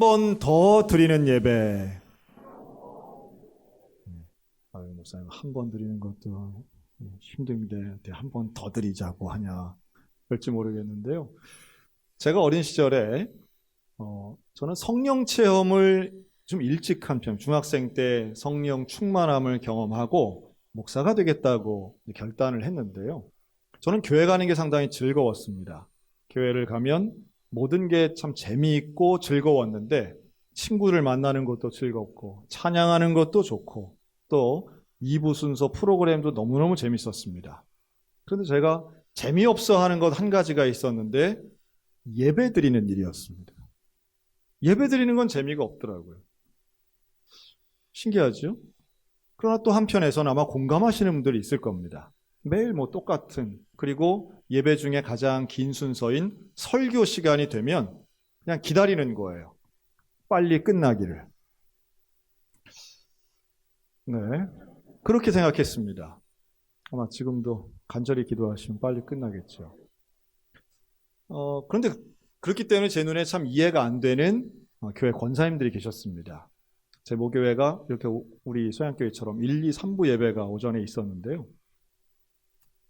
번 더 드리는 예배. 아유, 목사님, 한 번 드리는 것도 힘든데 한 번 더 드리자고 하냐 그럴지 모르겠는데요. 제가 어린 시절에 저는 성령 체험을 좀 일찍 한 편, 중학생 때 성령 충만함을 경험하고 목사가 되겠다고 결단을 했는데요. 저는 교회 가는 게 상당히 즐거웠습니다. 교회를 가면 모든 게 참 재미있고 즐거웠는데 친구를 만나는 것도 즐겁고 찬양하는 것도 좋고 또 2부 순서 프로그램도 너무너무 재밌었습니다. 그런데 제가 재미없어 하는 것 한 가지가 있었는데 예배 드리는 일이었습니다. 예배 드리는 건 재미가 없더라고요. 신기하죠? 그러나 또 한편에서는 아마 공감하시는 분들이 있을 겁니다. 매일 똑같은, 그리고 예배 중에 가장 긴 순서인 설교 시간이 되면 그냥 기다리는 거예요. 빨리 끝나기를. 네, 그렇게 생각했습니다. 아마 지금도 간절히 기도하시면 빨리 끝나겠죠. 그런데 그렇기 때문에 제 눈에 참 이해가 안 되는 교회 권사님들이 계셨습니다. 제 모교회가 이렇게 우리 소양교회처럼 1, 2, 3부 예배가 오전에 있었는데요.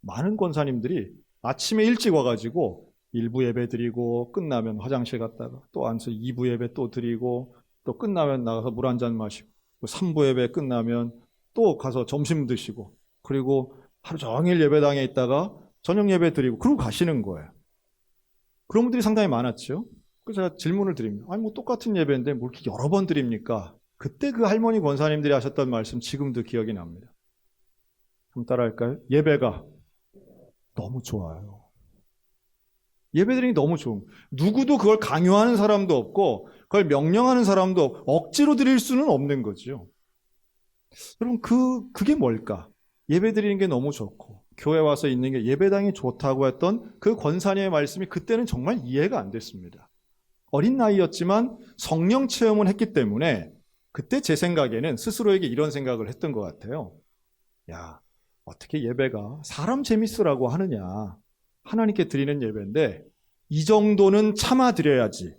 많은 권사님들이 아침에 일찍 와가지고 1부 예배 드리고 끝나면 화장실 갔다가 또 앉아서 2부 예배 또 드리고 또 끝나면 나가서 물 한 잔 마시고 3부 예배 끝나면 또 가서 점심 드시고 그리고 하루 종일 예배당에 있다가 저녁 예배 드리고 그러고 가시는 거예요. 그런 분들이 상당히 많았죠. 그래서 제가 질문을 드립니다. 아니 똑같은 예배인데 뭐 이렇게 여러 번 드립니까? 그때 그 할머니 권사님들이 하셨던 말씀 지금도 기억이 납니다. 한번 따라할까요? 예배가 너무 좋아요. 예배드리는 게 너무 좋은, 누구도 그걸 강요하는 사람도 없고 그걸 명령하는 사람도 없고 억지로 드릴 수는 없는 거죠. 여러분 그게 뭘까? 예배드리는 게 너무 좋고 교회 와서 있는 게 예배당이 좋다고 했던 그 권사님의 말씀이 그때는 정말 이해가 안 됐습니다. 어린 나이였지만 성령 체험을 했기 때문에 그때 제 생각에는 스스로에게 이런 생각을 했던 것 같아요. 야, 어떻게 예배가 사람 재밌으라고 하느냐. 하나님께 드리는 예배인데 이 정도는 참아 드려야지.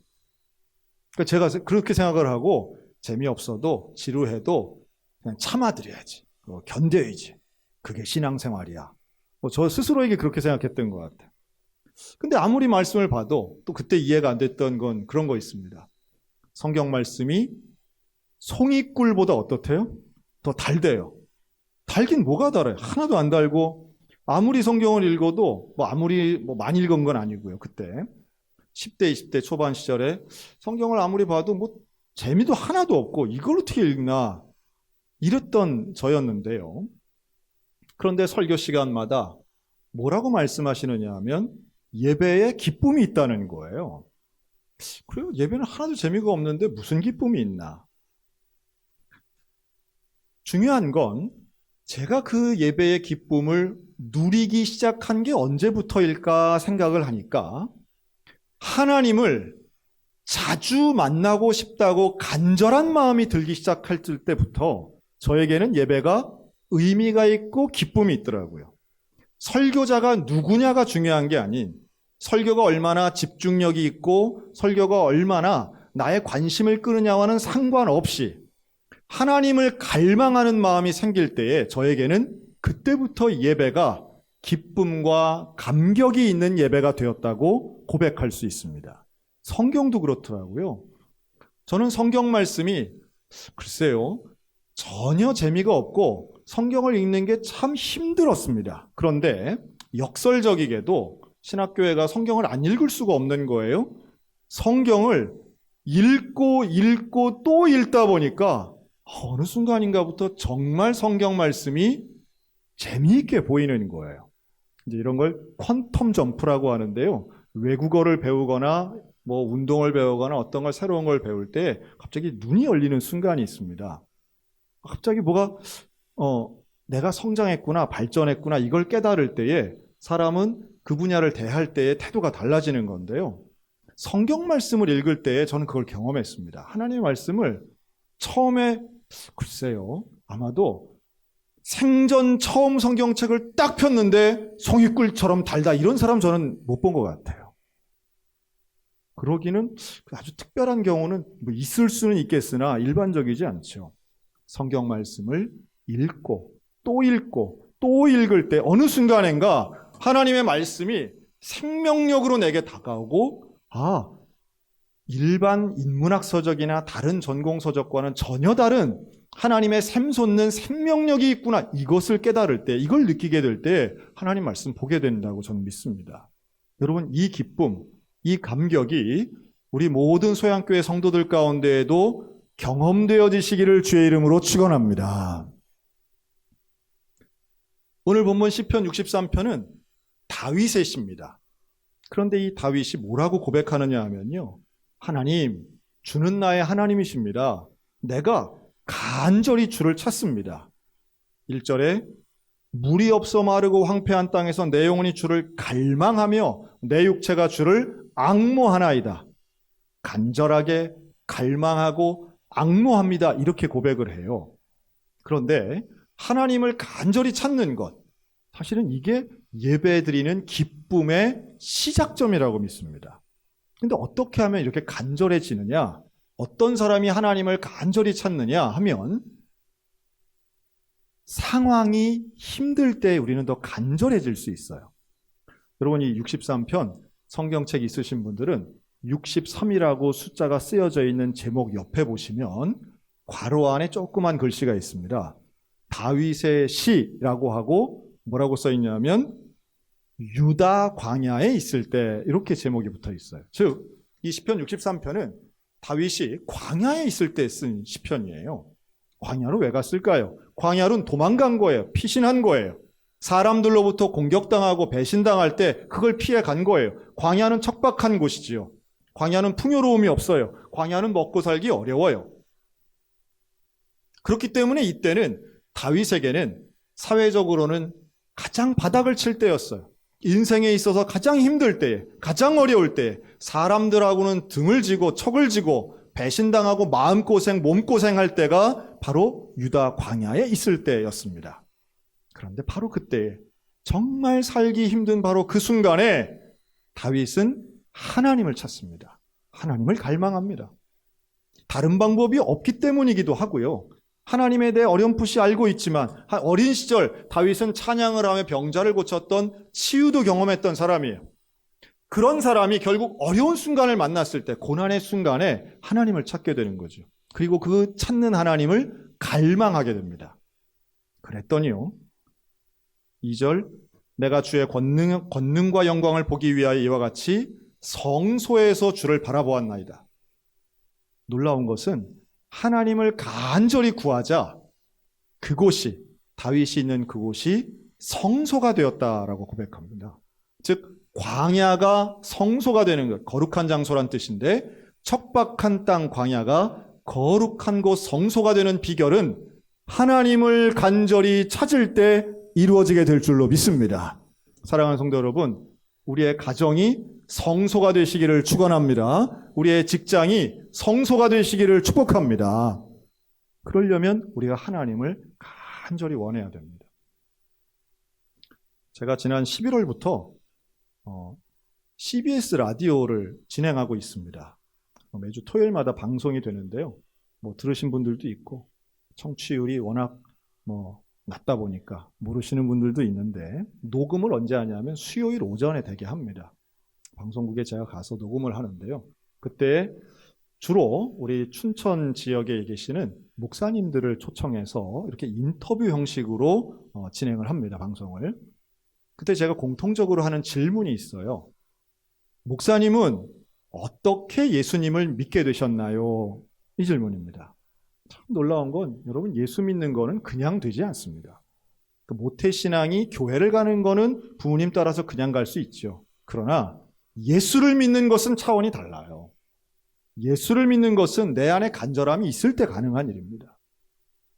그러니까 제가 그렇게 생각을 하고 재미없어도 지루해도 그냥 참아 드려야지. 견뎌야지. 그게 신앙생활이야. 저 스스로에게 그렇게 생각했던 것 같아요. 근데 아무리 말씀을 봐도 또 그때 이해가 안 됐던 건 그런 거 있습니다. 성경 말씀이 송이꿀보다 어떻대요? 더 달대요. 달긴 뭐가 달아요? 하나도 안 달고 아무리 성경을 읽어도 아무리 많이 읽은 건 아니고요. 그때 10대 20대 초반 시절에 성경을 아무리 봐도 재미도 하나도 없고 이걸 어떻게 읽나 이랬던 저였는데요. 그런데 설교 시간마다 뭐라고 말씀하시느냐 하면 예배에 기쁨이 있다는 거예요. 그래요? 예배는 하나도 재미가 없는데 무슨 기쁨이 있나? 중요한 건 제가 그 예배의 기쁨을 누리기 시작한 게 언제부터일까 생각을 하니까 하나님을 자주 만나고 싶다고 간절한 마음이 들기 시작할 때부터 저에게는 예배가 의미가 있고 기쁨이 있더라고요. 설교자가 누구냐가 중요한 게 아닌 설교가 얼마나 집중력이 있고 설교가 얼마나 나의 관심을 끄느냐와는 상관없이 하나님을 갈망하는 마음이 생길 때에 저에게는 그때부터 예배가 기쁨과 감격이 있는 예배가 되었다고 고백할 수 있습니다. 성경도 그렇더라고요. 저는 성경 말씀이 글쎄요 전혀 재미가 없고 성경을 읽는 게 참 힘들었습니다. 그런데 역설적이게도 신학교회가 성경을 안 읽을 수가 없는 거예요. 성경을 읽고 또 읽다 보니까 어느 순간인가부터 정말 성경 말씀이 재미있게 보이는 거예요. 이제 이런 걸 퀀텀 점프라고 하는데요. 외국어를 배우거나 운동을 배우거나 어떤 걸 새로운 걸 배울 때 갑자기 눈이 열리는 순간이 있습니다. 갑자기 내가 성장했구나, 발전했구나 이걸 깨달을 때에 사람은 그 분야를 대할 때의 태도가 달라지는 건데요. 성경 말씀을 읽을 때에 저는 그걸 경험했습니다. 하나님의 말씀을 처음에 글쎄요 아마도 생전 처음 성경책을 딱 폈는데 송이꿀처럼 달다 이런 사람 저는 못 본 것 같아요. 그러기는 아주 특별한 경우는 뭐 있을 수는 있겠으나 일반적이지 않죠. 성경 말씀을 읽고 또 읽을 때 어느 순간인가 하나님의 말씀이 생명력으로 내게 다가오고, 일반 인문학 서적이나 다른 전공 서적과는 전혀 다른 하나님의 샘솟는 생명력이 있구나, 이것을 깨달을 때, 이걸 느끼게 될 때 하나님 말씀 보게 된다고 저는 믿습니다. 여러분, 이 기쁨, 이 감격이 우리 모든 소양교회 성도들 가운데에도 경험되어지시기를 주의 이름으로 축원합니다. 오늘 본문 시편 63편은 다윗의 시입니다. 그런데 이 다윗이 뭐라고 고백하느냐 하면요, 하나님, 주는 나의 하나님이십니다. 내가 간절히 주를 찾습니다. 1절에 물이 없어 마르고 황폐한 땅에서 내 영혼이 주를 갈망하며 내 육체가 주를 앙모하나이다. 간절하게 갈망하고 앙모합니다. 이렇게 고백을 해요. 그런데 하나님을 간절히 찾는 것, 사실은 이게 예배드리는 기쁨의 시작점이라고 믿습니다. 근데 어떻게 하면 이렇게 간절해지느냐? 어떤 사람이 하나님을 간절히 찾느냐 하면, 상황이 힘들 때 우리는 더 간절해질 수 있어요. 여러분, 이 63편 성경책 있으신 분들은 63이라고 숫자가 쓰여져 있는 제목 옆에 보시면 괄호 안에 조그만 글씨가 있습니다. 다윗의 시라고 하고 뭐라고 써 있냐면 유다 광야에 있을 때, 이렇게 제목이 붙어 있어요. 즉, 이 시편 63편은 다윗이 광야에 있을 때 쓴 시편이에요. 광야로 왜 갔을까요? 광야로는 도망간 거예요. 피신한 거예요. 사람들로부터 공격당하고 배신당할 때 그걸 피해 간 거예요. 광야는 척박한 곳이지요. 광야는 풍요로움이 없어요. 광야는 먹고 살기 어려워요. 그렇기 때문에 이때는 다윗에게는 사회적으로는 가장 바닥을 칠 때였어요. 인생에 있어서 가장 힘들 때에, 가장 어려울 때에 사람들하고는 등을 지고 척을 지고 배신당하고 마음고생, 몸고생할 때가 바로 유다 광야에 있을 때였습니다. 그런데 바로 그때, 정말 살기 힘든 바로 그 순간에 다윗은 하나님을 찾습니다. 하나님을 갈망합니다. 다른 방법이 없기 때문이기도 하고요. 하나님에 대해 어렴풋이 알고 있지만 어린 시절 다윗은 찬양을 하며 병자를 고쳤던, 치유도 경험했던 사람이에요. 그런 사람이 결국 어려운 순간을 만났을 때, 고난의 순간에 하나님을 찾게 되는 거죠. 그리고 그 찾는 하나님을 갈망하게 됩니다. 그랬더니요, 2절, 내가 주의 권능과 영광을 보기 위하여 이와 같이 성소에서 주를 바라보았나이다. 놀라운 것은 하나님을 간절히 구하자 그곳이, 다윗이 있는 그곳이 성소가 되었다라고 고백합니다. 즉, 광야가 성소가 되는 것, 거룩한 장소란 뜻인데, 척박한 땅 광야가 거룩한 곳 성소가 되는 비결은 하나님을 간절히 찾을 때 이루어지게 될 줄로 믿습니다. 사랑하는 성도 여러분, 우리의 가정이 성소가 되시기를 축원합니다. 우리의 직장이 성소가 되시기를 축복합니다. 그러려면 우리가 하나님을 간절히 원해야 됩니다. 제가 지난 11월부터 CBS 라디오를 진행하고 있습니다. 매주 토요일마다 방송이 되는데요. 들으신 분들도 있고, 청취율이 워낙 낮다 보니까 모르시는 분들도 있는데, 녹음을 언제 하냐면 수요일 오전에 되게 합니다. 방송국에 제가 가서 녹음을 하는데요. 그때 주로 우리 춘천 지역에 계시는 목사님들을 초청해서 이렇게 인터뷰 형식으로 진행을 합니다, 방송을. 그때 제가 공통적으로 하는 질문이 있어요. 목사님은 어떻게 예수님을 믿게 되셨나요? 이 질문입니다. 참 놀라운 건, 여러분, 예수 믿는 거는 그냥 되지 않습니다. 모태신앙이 교회를 가는 거는 부모님 따라서 그냥 갈 수 있죠. 그러나 예수를 믿는 것은 차원이 달라요. 예수를 믿는 것은 내 안에 간절함이 있을 때 가능한 일입니다.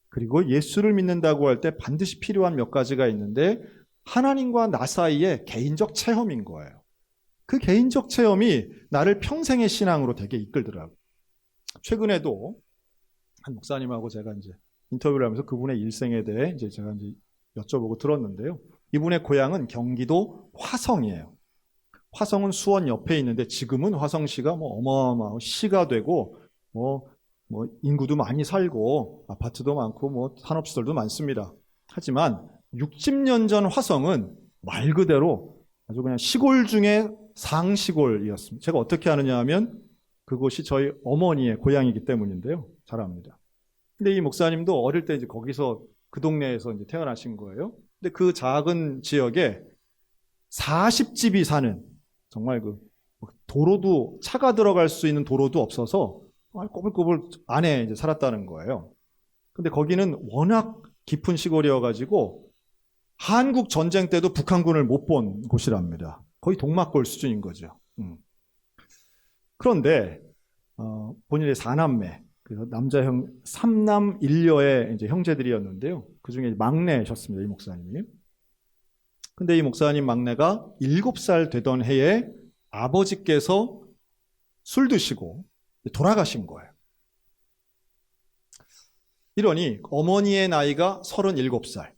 그리고 예수를 믿는다고 할 때 반드시 필요한 몇 가지가 있는데, 하나님과 나 사이의 개인적 체험인 거예요. 그 개인적 체험이 나를 평생의 신앙으로 되게 이끌더라고요. 최근에도 한 목사님하고 제가 이제 인터뷰를 하면서 그분의 일생에 대해 이제 제가 이제 여쭤보고 들었는데요. 이분의 고향은 경기도 화성이에요. 화성은 수원 옆에 있는데 지금은 화성시가 뭐 어마어마한 시가 되고 뭐 인구도 많이 살고 아파트도 많고 뭐 산업시설도 많습니다. 하지만 60년 전 화성은 말 그대로 아주 그냥 시골 중에 상시골이었습니다. 제가 어떻게 아느냐 하면 그곳이 저희 어머니의 고향이기 때문인데요. 잘 압니다. 근데 이 목사님도 어릴 때 이제 거기서 그 동네에서 이제 태어나신 거예요. 근데 그 작은 지역에 40집이 사는 정말 그 도로도 차가 들어갈 수 있는 도로도 없어서 꼬불꼬불 안에 이제 살았다는 거예요. 근데 거기는 워낙 깊은 시골이어가지고 한국 전쟁 때도 북한군을 못 본 곳이랍니다. 거의 동막골 수준인 거죠. 그런데 본인의 4남매, 그래서 남자 형 3남 1녀의 이제 형제들이었는데요. 그 중에 막내셨습니다, 이 목사님이. 근데 이 목사님 막내가 7살 되던 해에 아버지께서 술 드시고 돌아가신 거예요. 이러니 어머니의 나이가 37살.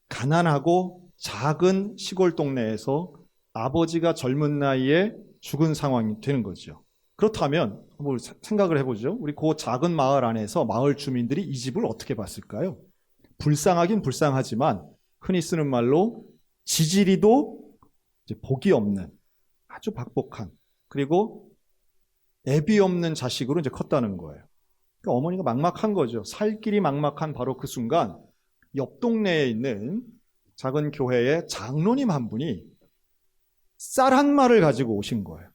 가난하고 작은 시골 동네에서 아버지가 젊은 나이에 죽은 상황이 되는 거죠. 그렇다면 한번 생각을 해보죠. 우리 그 작은 마을 안에서 마을 주민들이 이 집을 어떻게 봤을까요? 불쌍하긴 불쌍하지만 흔히 쓰는 말로 지지리도 이제 복이 없는 아주 박복한 그리고 애비 없는 자식으로 이제 컸다는 거예요. 그러니까 어머니가 막막한 거죠. 살 길이 막막한 바로 그 순간 옆 동네에 있는 작은 교회의 장로님 한 분이 쌀 한 마를 가지고 오신 거예요.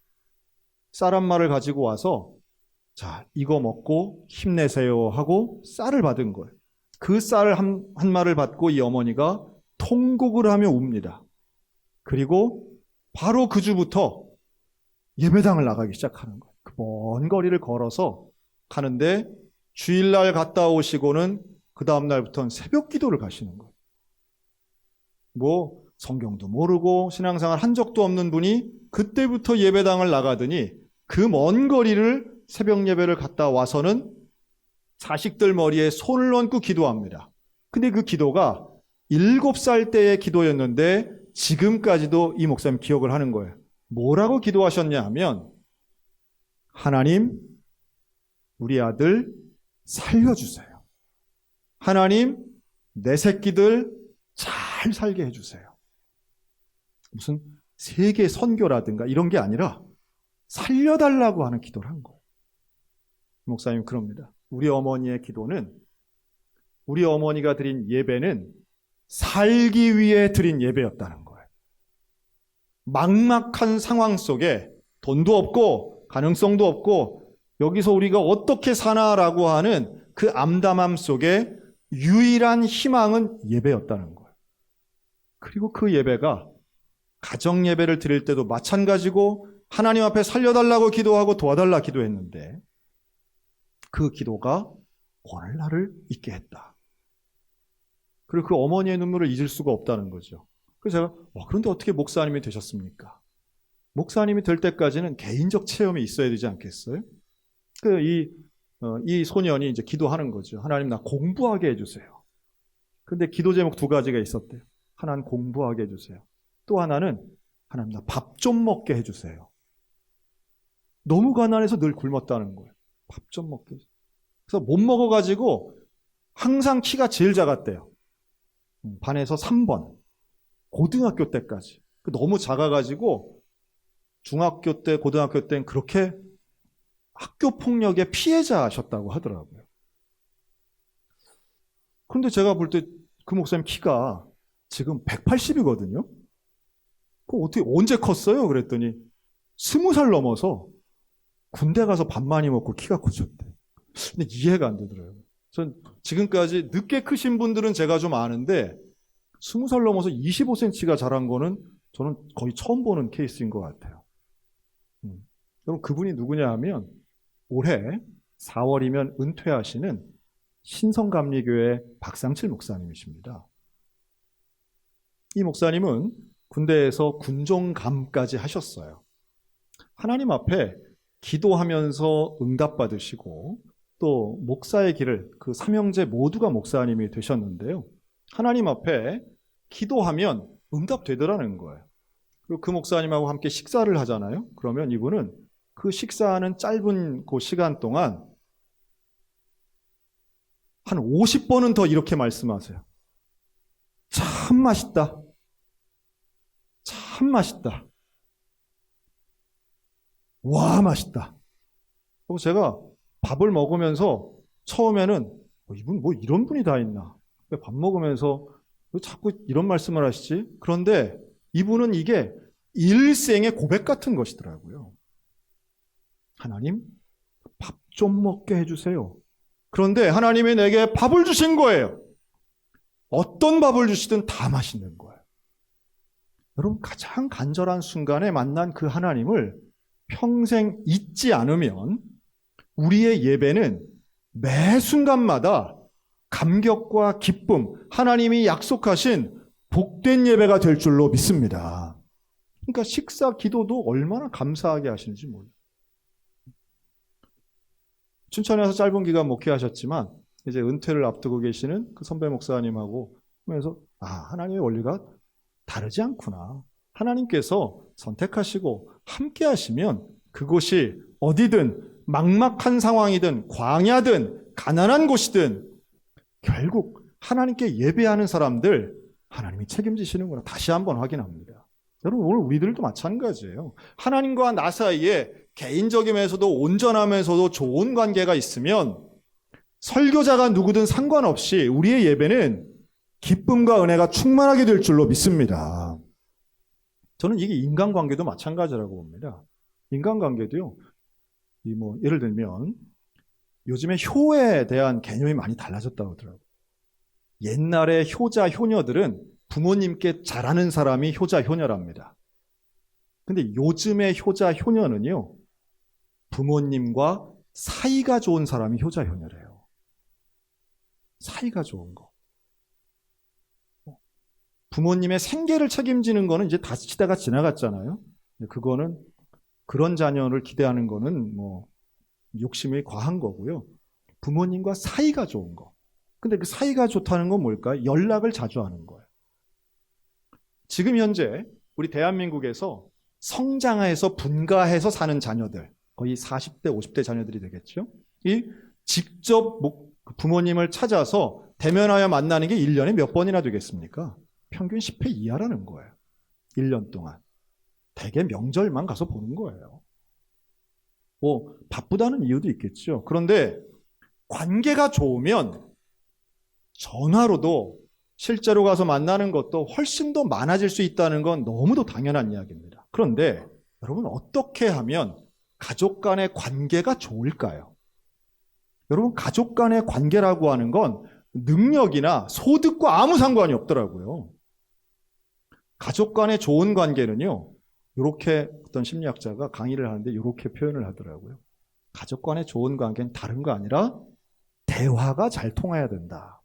쌀 한 마를 가지고 와서 자, 이거 먹고 힘내세요 하고 쌀을 받은 거예요. 그 쌀 한 마를 받고 이 어머니가 통곡을 하며 웁니다. 그리고 바로 그 주부터 예배당을 나가기 시작하는 거예요. 그 먼 거리를 걸어서 가는데 주일날 갔다 오시고는 그 다음날부터는 새벽 기도를 가시는 거예요. 뭐 성경도 모르고 신앙생활 한 적도 없는 분이 그때부터 예배당을 나가더니 그 먼 거리를 새벽 예배를 갔다 와서는 자식들 머리에 손을 얹고 기도합니다. 근데 그 기도가 7살 때의 기도였는데 지금까지도 이 목사님 기억을 하는 거예요. 뭐라고 기도하셨냐 하면 하나님, 우리 아들 살려주세요. 하나님, 내 새끼들 잘 살게 해주세요. 무슨 세계 선교라든가 이런 게 아니라 살려달라고 하는 기도를 한 거예요. 목사님 그럽니다. 우리 어머니의 기도는 우리 어머니가 드린 예배는 살기 위해 드린 예배였다는 거예요. 막막한 상황 속에 돈도 없고 가능성도 없고 여기서 우리가 어떻게 사나라고 하는 그 암담함 속에 유일한 희망은 예배였다는 거예요. 그리고 그 예배가 가정 예배를 드릴 때도 마찬가지고 하나님 앞에 살려달라고 기도하고 도와달라 기도했는데 그 기도가 오늘날을 있게 했다. 그리고 그 어머니의 눈물을 잊을 수가 없다는 거죠. 그래서 제가 그런데 어떻게 목사님이 되셨습니까? 목사님이 될 때까지는 개인적 체험이 있어야 되지 않겠어요? 이 소년이 이제 기도하는 거죠. 하나님 나 공부하게 해주세요. 근데 기도 제목 2가지가 있었대요. 하나는 공부하게 해주세요. 또 하나는 하나님 나 밥 좀 먹게 해주세요. 너무 가난해서 늘 굶었다는 거예요. 밥 좀 먹게 해주세요. 그래서 못 먹어가지고 항상 키가 제일 작았대요. 반에서 3번. 고등학교 때까지. 너무 작아가지고 중학교 때, 고등학교 때는 그렇게 학교 폭력의 피해자셨다고 하더라고요. 그런데 제가 볼 때 그 목사님 키가 지금 180이거든요. 그거 어떻게 언제 컸어요? 그랬더니 20살 넘어서 군대 가서 밥 많이 먹고 키가 커졌대. 근데 이해가 안 되더라고요. 전 지금까지 늦게 크신 분들은 제가 좀 아는데 20살 넘어서 25cm가 자란 거는 저는 거의 처음 보는 케이스인 것 같아요. 여러분 그분이 누구냐 하면 올해 4월이면 은퇴하시는 신성감리교회 박상칠 목사님이십니다. 이 목사님은 군대에서 군종감까지 하셨어요. 하나님 앞에 기도하면서 응답받으시고 또 목사의 길을 그 삼형제 모두가 목사님이 되셨는데요. 하나님 앞에 기도하면 응답되더라는 거예요. 그리고 그 목사님하고 함께 식사를 하잖아요. 그러면 이분은 그 식사하는 짧은 그 시간 동안 한 50번은 더 이렇게 말씀하세요. 참 맛있다. 참 맛있다. 와, 맛있다. 그리고 제가 밥을 먹으면서 처음에는 이분 뭐 이런 분이 다 있나. 밥 먹으면서 왜 자꾸 이런 말씀을 하시지? 그런데 이분은 이게 일생의 고백 같은 것이더라고요. 하나님, 밥 좀 먹게 해주세요. 그런데 하나님이 내게 밥을 주신 거예요. 어떤 밥을 주시든 다 맛있는 거예요. 여러분, 가장 간절한 순간에 만난 그 하나님을 평생 잊지 않으면 우리의 예배는 매 순간마다 감격과 기쁨, 하나님이 약속하신 복된 예배가 될 줄로 믿습니다. 그러니까 식사 기도도 얼마나 감사하게 하시는지 몰라요. 춘천에서 짧은 기간 목회하셨지만 이제 은퇴를 앞두고 계시는 그 선배 목사님하고 하면서 하나님의 원리가 다르지 않구나. 하나님께서 선택하시고 함께 하시면 그곳이 어디든 막막한 상황이든 광야든 가난한 곳이든 결국 하나님께 예배하는 사람들 하나님이 책임지시는구나. 다시 한번 확인합니다. 여러분, 오늘 우리들도 마찬가지예요. 하나님과 나 사이에 개인적이면서도 온전하면서도 좋은 관계가 있으면 설교자가 누구든 상관없이 우리의 예배는 기쁨과 은혜가 충만하게 될 줄로 믿습니다. 저는 이게 인간관계도 마찬가지라고 봅니다. 인간관계도요, 예를 들면 요즘에 효에 대한 개념이 많이 달라졌다고 하더라고요. 옛날에 효자, 효녀들은 부모님께 잘하는 사람이 효자, 효녀랍니다. 근데 요즘의 효자, 효녀는요, 부모님과 사이가 좋은 사람이 효자, 효녀래요. 사이가 좋은 거. 부모님의 생계를 책임지는 거는 이제 다 시대가 지나갔잖아요. 그거는 그런 자녀를 기대하는 거는 욕심이 과한 거고요. 부모님과 사이가 좋은 거. 근데 그 사이가 좋다는 건 뭘까요? 연락을 자주 하는 거예요. 지금 현재 우리 대한민국에서 성장해서 분가해서 사는 자녀들, 거의 40대, 50대 자녀들이 되겠죠. 이 직접 부모님을 찾아서 대면하여 만나는 게 1년에 몇 번이나 되겠습니까? 평균 10회 이하라는 거예요. 1년 동안. 대개 명절만 가서 보는 거예요. 바쁘다는 이유도 있겠죠. 그런데 관계가 좋으면 전화로도 실제로 가서 만나는 것도 훨씬 더 많아질 수 있다는 건 너무도 당연한 이야기입니다. 그런데 여러분, 어떻게 하면 가족 간의 관계가 좋을까요? 여러분, 가족 간의 관계라고 하는 건 능력이나 소득과 아무 상관이 없더라고요. 가족 간의 좋은 관계는요, 이렇게 어떤 심리학자가 강의를 하는데 이렇게 표현을 하더라고요. 가족 간의 좋은 관계는 다른 거 아니라 대화가 잘 통해야 된다.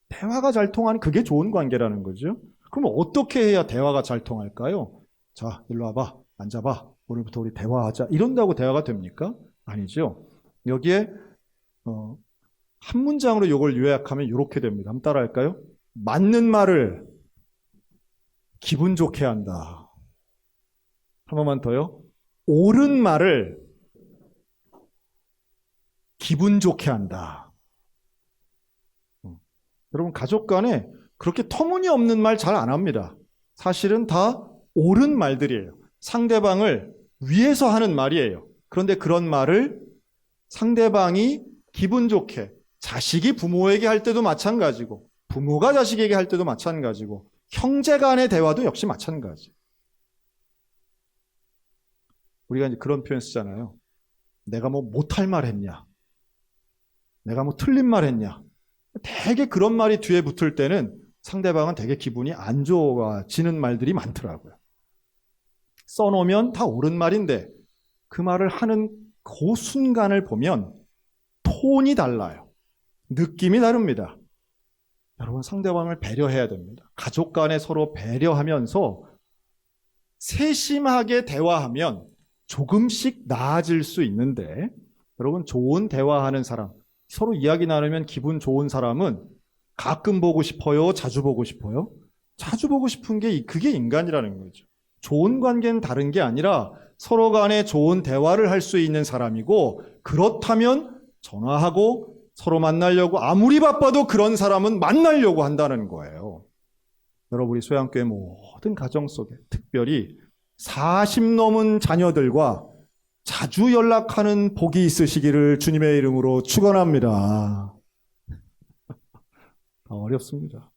대화가 잘 통하는 그게 좋은 관계라는 거죠. 그럼 어떻게 해야 대화가 잘 통할까요? 자, 일로 와봐. 앉아봐. 오늘부터 우리 대화하자. 이런다고 대화가 됩니까? 아니죠. 여기에 한 문장으로 이걸 요약하면 이렇게 됩니다. 한번 따라할까요? 맞는 말을 기분 좋게 한다. 한 번만 더요. 옳은 말을 기분 좋게 한다. 여러분, 가족 간에 그렇게 터무니없는 말 잘 안 합니다. 사실은 다 옳은 말들이에요. 상대방을 위해서 하는 말이에요. 그런데 그런 말을 상대방이 기분 좋게, 자식이 부모에게 할 때도 마찬가지고, 부모가 자식에게 할 때도 마찬가지고, 형제 간의 대화도 역시 마찬가지. 우리가 이제 그런 표현 쓰잖아요. 내가 못할 말 했냐? 내가 틀린 말 했냐? 되게 그런 말이 뒤에 붙을 때는 상대방은 되게 기분이 안 좋아지는 말들이 많더라고요. 써놓으면 다 옳은 말인데 그 말을 하는 그 순간을 보면 톤이 달라요. 느낌이 다릅니다. 여러분, 상대방을 배려해야 됩니다. 가족 간에 서로 배려하면서 세심하게 대화하면 조금씩 나아질 수 있는데, 여러분, 좋은 대화하는 사람, 서로 이야기 나누면 기분 좋은 사람은 가끔 보고 싶어요? 자주 보고 싶어요? 자주 보고 싶은 게 그게 인간이라는 거죠. 좋은 관계는 다른 게 아니라 서로 간에 좋은 대화를 할 수 있는 사람이고, 그렇다면 전화하고 서로 만나려고, 아무리 바빠도 그런 사람은 만나려고 한다는 거예요. 여러분, 우리 소양교회 모든 가정 속에 특별히 40 넘은 자녀들과 자주 연락하는 복이 있으시기를 주님의 이름으로 축원합니다. 어렵습니다.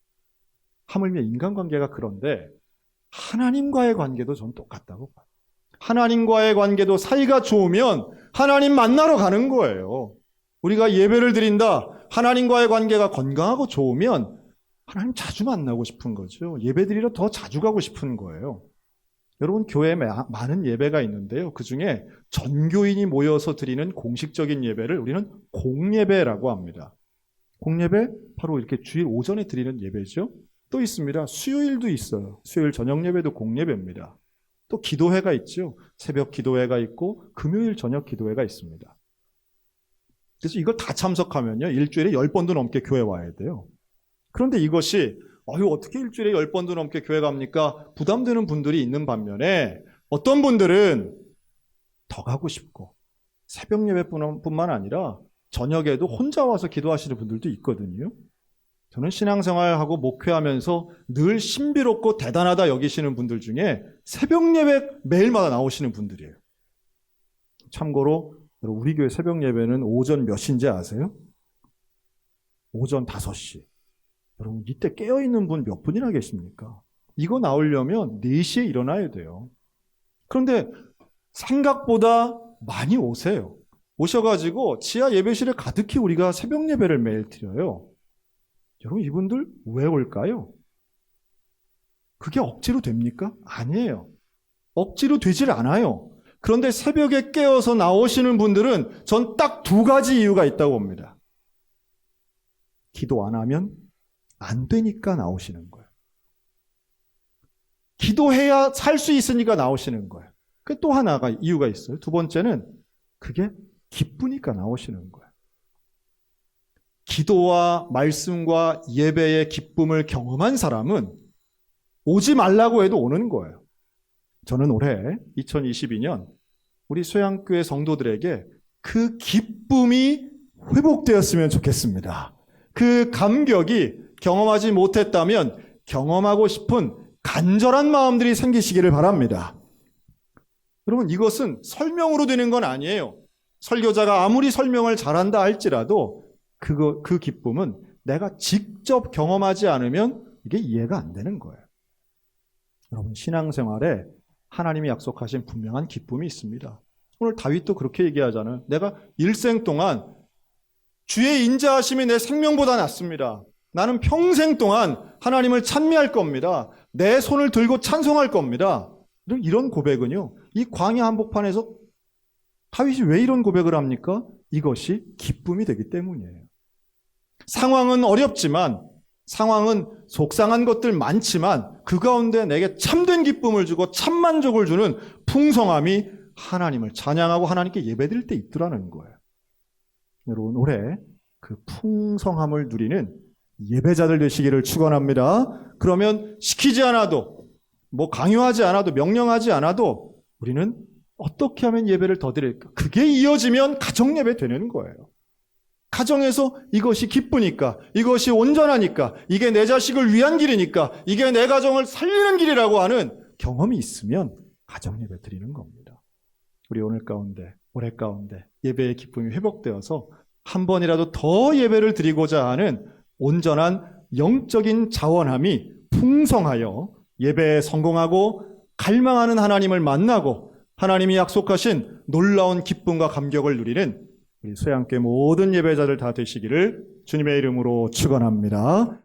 하물며 인간관계가 그런데 하나님과의 관계도 전 똑같다고 봐요. 하나님과의 관계도 사이가 좋으면 하나님 만나러 가는 거예요. 우리가 예배를 드린다, 하나님과의 관계가 건강하고 좋으면 하나님 자주 만나고 싶은 거죠. 예배 드리러 더 자주 가고 싶은 거예요. 여러분, 교회에 많은 예배가 있는데요. 그중에 전교인이 모여서 드리는 공식적인 예배를 우리는 공예배라고 합니다. 공예배? 바로 이렇게 주일 오전에 드리는 예배죠. 또 있습니다. 수요일도 있어요. 수요일 저녁 예배도 공예배입니다. 또 기도회가 있죠. 새벽 기도회가 있고 금요일 저녁 기도회가 있습니다. 그래서 이걸 다 참석하면요, 일주일에 10번도 넘게 교회 와야 돼요. 그런데 이것이 어떻게 일주일에 10번도 넘게 교회 갑니까? 부담되는 분들이 있는 반면에 어떤 분들은 더 가고 싶고 새벽 예배뿐만 아니라 저녁에도 혼자 와서 기도하시는 분들도 있거든요. 저는 신앙생활하고 목회하면서 늘 신비롭고 대단하다 여기시는 분들 중에 새벽 예배 매일마다 나오시는 분들이에요. 참고로 우리 교회 새벽 예배는 오전 몇 시인지 아세요? 오전 5시. 여러분, 이때 깨어있는 분 몇 분이나 계십니까? 이거 나오려면 4시에 일어나야 돼요. 그런데 생각보다 많이 오세요. 오셔가지고 지하 예배실에 가득히 우리가 새벽 예배를 매일 드려요. 여러분, 이분들 왜 올까요? 그게 억지로 됩니까? 아니에요. 억지로 되질 않아요. 그런데 새벽에 깨어서 나오시는 분들은 전 딱 2가지 이유가 있다고 봅니다. 기도 안 하면 안 되니까 나오시는 거예요. 기도해야 살 수 있으니까 나오시는 거예요. 그 또 하나가 이유가 있어요. 2번째는 그게 기쁘니까 나오시는 거예요. 기도와 말씀과 예배의 기쁨을 경험한 사람은 오지 말라고 해도 오는 거예요. 저는 올해 2022년 우리 소양교회 성도들에게 그 기쁨이 회복되었으면 좋겠습니다. 그 감격이 경험하지 못했다면 경험하고 싶은 간절한 마음들이 생기시기를 바랍니다. 여러분, 이것은 설명으로 되는 건 아니에요. 설교자가 아무리 설명을 잘한다 할지라도 그 기쁨은 내가 직접 경험하지 않으면 이게 이해가 안 되는 거예요. 여러분, 신앙생활에 하나님이 약속하신 분명한 기쁨이 있습니다. 오늘 다윗도 그렇게 얘기하잖아요. 내가 일생 동안 주의 인자하심이 내 생명보다 낫습니다. 나는 평생 동안 하나님을 찬미할 겁니다. 내 손을 들고 찬송할 겁니다. 이런 고백은요, 이 광야 한복판에서 다윗이 왜 이런 고백을 합니까? 이것이 기쁨이 되기 때문이에요. 상황은 어렵지만, 상황은 속상한 것들 많지만 그 가운데 내게 참된 기쁨을 주고 참만족을 주는 풍성함이 하나님을 찬양하고 하나님께 예배드릴 때 있더라는 거예요. 여러분, 올해 그 풍성함을 누리는 예배자들 되시기를 축원합니다. 그러면 시키지 않아도, 강요하지 않아도, 명령하지 않아도 우리는 어떻게 하면 예배를 더 드릴까? 그게 이어지면 가정예배 되는 거예요. 가정에서 이것이 기쁘니까, 이것이 온전하니까, 이게 내 자식을 위한 길이니까, 이게 내 가정을 살리는 길이라고 하는 경험이 있으면 가정예배 드리는 겁니다. 우리 오늘 가운데, 올해 가운데 예배의 기쁨이 회복되어서 한 번이라도 더 예배를 드리고자 하는 온전한 영적인 자원함이 풍성하여 예배에 성공하고 갈망하는 하나님을 만나고 하나님이 약속하신 놀라운 기쁨과 감격을 누리는 우리 소양교회 모든 예배자들 다 되시기를 주님의 이름으로 축원합니다.